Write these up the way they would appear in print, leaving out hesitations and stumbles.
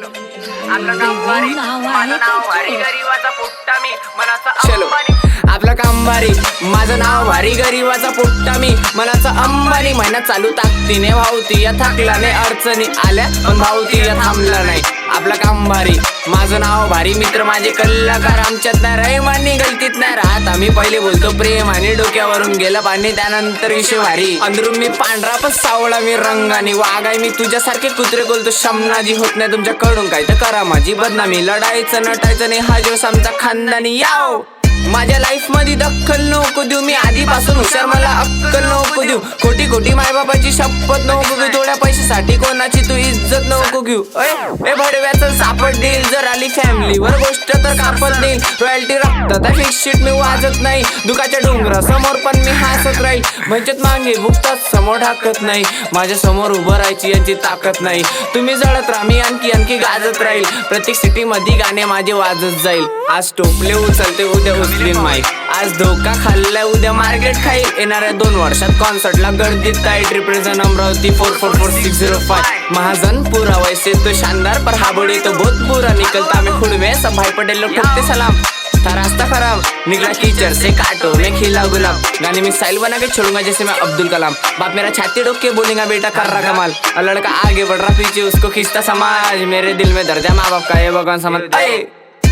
आपलं काम भारी, माझं नाव भारी, गरीबाचा पोट्टा मी मनाचा अंबानी. आपलं काम भारी, माझं नाव भारी, गरीबाचा पोट्टा मी मनाचा अंबानी. महिना चालू ताकदीने भावती या थकला नाही, अडचणी आल्या पण भावती या थांबला नाही. आपलं काम भारी, माझं नाव भारी, मित्र माझे कल्लाकार, आमच्यात नाही रहिमानी, गलतीत नाही राहत आम्ही. पहिले बोलतो प्रेम आणि डोक्यावरून गेलं पाणी, त्यानंतर विषय भारी. अंदरून मी पांढरा पण सावळा मी रंगानी, वागाय मी तुझ्यासारखे कुत्रे बोलतो शमनाजी. होत नाही तुमच्याकडून काय तर करा माझी बदनामी, लढायचं नटायचं नाही हा दिवस आमचा खानदानी. याव माझ्या लाईफ मध्ये दखल नको देऊ, मी आधीपासून हुशार मला अक्कल नको देऊ. खोटी खोटी मायबापाची शपथ नको घेऊ, थोड्या पैशासाठी कोणाची तू इज्जत नको घेऊ. ए भडव्याचं सापड देईल, जर आली फॅमिलीवर गोष्ट तर कापत देईल. रॉयल्टी रक्तात फिक्स शीट मी वाजत नाही, दुखाच्या डोंगरा समोर पण मी हसत राहील. म्हणजेत मागे भुकतात समोर ढाकत नाही, माझ्या समोर उभं राहायची यांची ताकद नाही. तुम्ही जळत राहा मी आणखी आणखी गाजत राहील, प्रत्येक सिटी मध्ये गाणे माझे वाजत जाईल. आज टोपले उचलते उद्या उचलीन माईक, आज धोका खाल्लाय उद्या मार्केट खाईल. येणाऱ्या 2 वर्षात कॉन्सर्टला गर्दीत टाईट, रिप्रेझेंट अमरावती 444605. महाजन पूरा वैसे तो शानदार पर हाबड़े तो बहुत बुरा निकलता. मैं खुद में सब भाई पटेल लोग ठोकते सलाम. था रास्ता खराब निकला कीचड़ से, काटो में खिला गुलाब. गाने में स्टाइल बना के छोड़ूंगा जैसे मैं अब्दुल कलाम. बाप मेरा छाती ठोक के बोलेगा बेटा कर रहा कमाल, और लड़का आगे बढ़ रहा पीछे उसको खींचता समाज. मेरे दिल में दर्जा माँ बाप का ये भगवान समझ.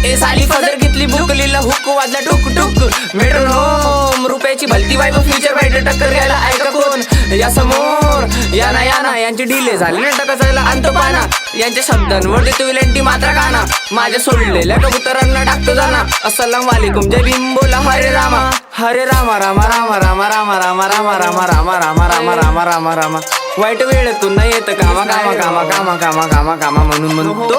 ए साली फदर घेतली बुक लिहिला हुक वाजला टुक टुक. मेट्रो होम रुपयाची भलती वाईफ, फ्युचर वाईट टक्कर घ्यायला ऐका कोण या समोर. याना याना यांची डिले झाली ना टकाचायला अंत पाना, यांच्या शब्दांवर देतो विलंटी मात्रा काना. माझ्या सोडलेल्या कबुतरांना टाकतो जाना. अस्सलाम वालेकुम जय भीम बोला हरे रामा, हरे रामा रामा रामा रामा रामा रामा रामा रामा रामा रामा रामा रामा रामा रामा. वाईट वेळेतून नाही येत कामा कामा कामा कामा कामा कामा कामा म्हणून म्हणतो.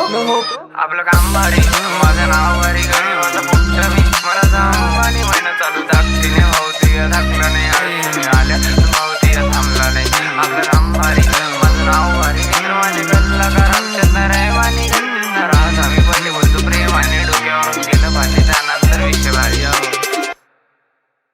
आपलं काम भारी, माझं नाव भारी, गरीबाचा पोट्टा मी मनाचा अंबानी. महिना चालू ताकदीने भावती या थकला नाही, अडचणी आल्या पण भावती या थांबला नाही. आपलं काम भारी, माझं नाव भारी, मित्र माझे कल्लाकार, आमच्यात नाही रहिवानी, गलतीत नाही राहत आम्ही. पहिले बोलतो प्रेम आणि डोक्यावरून गेलं पाणी, त्यानंतर विषय भारी.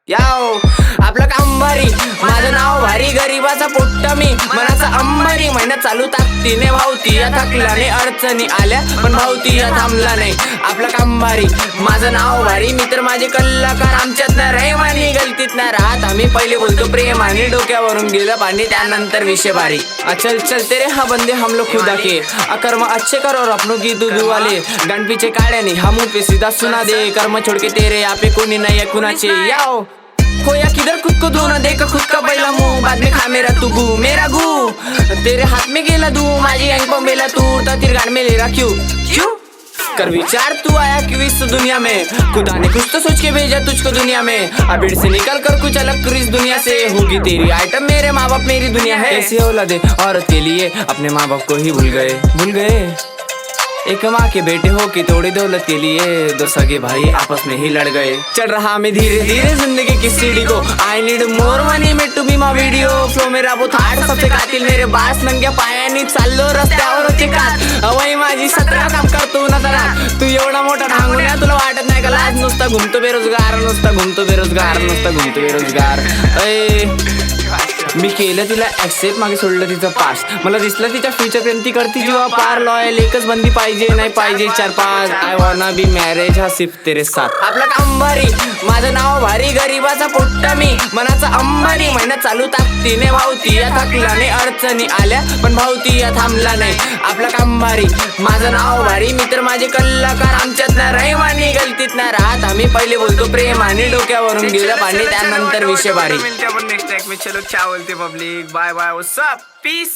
याव आपलं काम भारी, माझं नाव भारी, गरीबाचा पोट्टा मी मनाचा अंबानी. महिना चालू ताकदीने भावती या थकला नाही, अडचणी आल्या पण भावती या थांबला नाही. आपलं काम भारी, माझं नाव भारी, मित्र माझे कल्लाकार, आमच्यात नाही रहिवानी, गलतीत नाही राहत आम्ही. पहिले बोलतो प्रेम आणि डोक्यावरून गेलं पाणी, त्यानंतर विषय भारी. चल चलते रे हा बंदे हम लोग खुदा के, कर्म अच्छे करो और अपनों की दुदू वाले. गान पीछे काढ़े नहीं हम पे सीधा सुना दे, कर्म छोड़ के तेरे यहाँ पे कोई नहीं है कुनाचे. याओ खोया किधर खुद को धोना, देखा खुद का पहला मुंह, बाद में खा मेरा तू गू मेरा गू. तेरे हाथ में गेला दू, माझी गैंग पर मेला तू, तीर गाड़ में ले रहा क्यों क्यों. कर विचार तू आया क्यों इस दुनिया में, खुदा ने कुछ तो सोच के भेजा तुझको दुनिया में. अब से निकल कर कुछ अलग कर इस दुनिया से, होगी तेरी आइटम मेरे माँ बाप मेरी दुनिया है. ऐसे औलादे औरत के लिए अपने माँ बाप को ही भूल गए. एक माँ के बेटे हो कि थोड़ी दौलत के लिए दो सगे भाई आपस में ही लड़ गए. चढ़ रहा मैं धीरे धीरे जिंदगी की सीढ़ी को, I need more money may to be my video. Flow मेरा वो थाट सबसे कातिल, मेरे बास नंग्या पायानी चाललो रस्त्यावर होते कात. वही माझी 17 काम करतो ना जरा, तू एवढा मोठा ढांगून तुला वाटत नाही का लाज. नुसता घुमतो बेरोजगार, नुसता घुमतो बेरोजगार, नुसता घुमतो बेरोजगार. मी केलं तिला ऍक्सेप्ट, मागे सोडलं तिचं पास. मला दिसलं तिच्या फ्युचर प्रेम, ती करती जीवा पार. लॉयल एकच बंदी पाहिजे नाही पाहिजे 4-5. आय वॉना बी मॅरेज हा सिर्फ तेरे साथ. आपलं काम भारी, माझं नाव भारी, गरीबाचा पोट्टा मी मनाचा अंबानी. महिना चालू ताकदीने भावती या थकला नाही, अडचणी आल्या पण भावती या थांबला नाही. आपलं काम भारी, माझं नाव भारी, मित्र माझे कल्लाकार, आमच्यात नाही रहिवानी, गलतीत नाही राहत आम्ही. पहिले बोलतो प्रेम आणि डोक्यावरून गेलं पाणी, त्यानंतर विषय भारी. नेक्स्ट टाइम में चलो क्या बोलते public, bye bye, what's up, piece.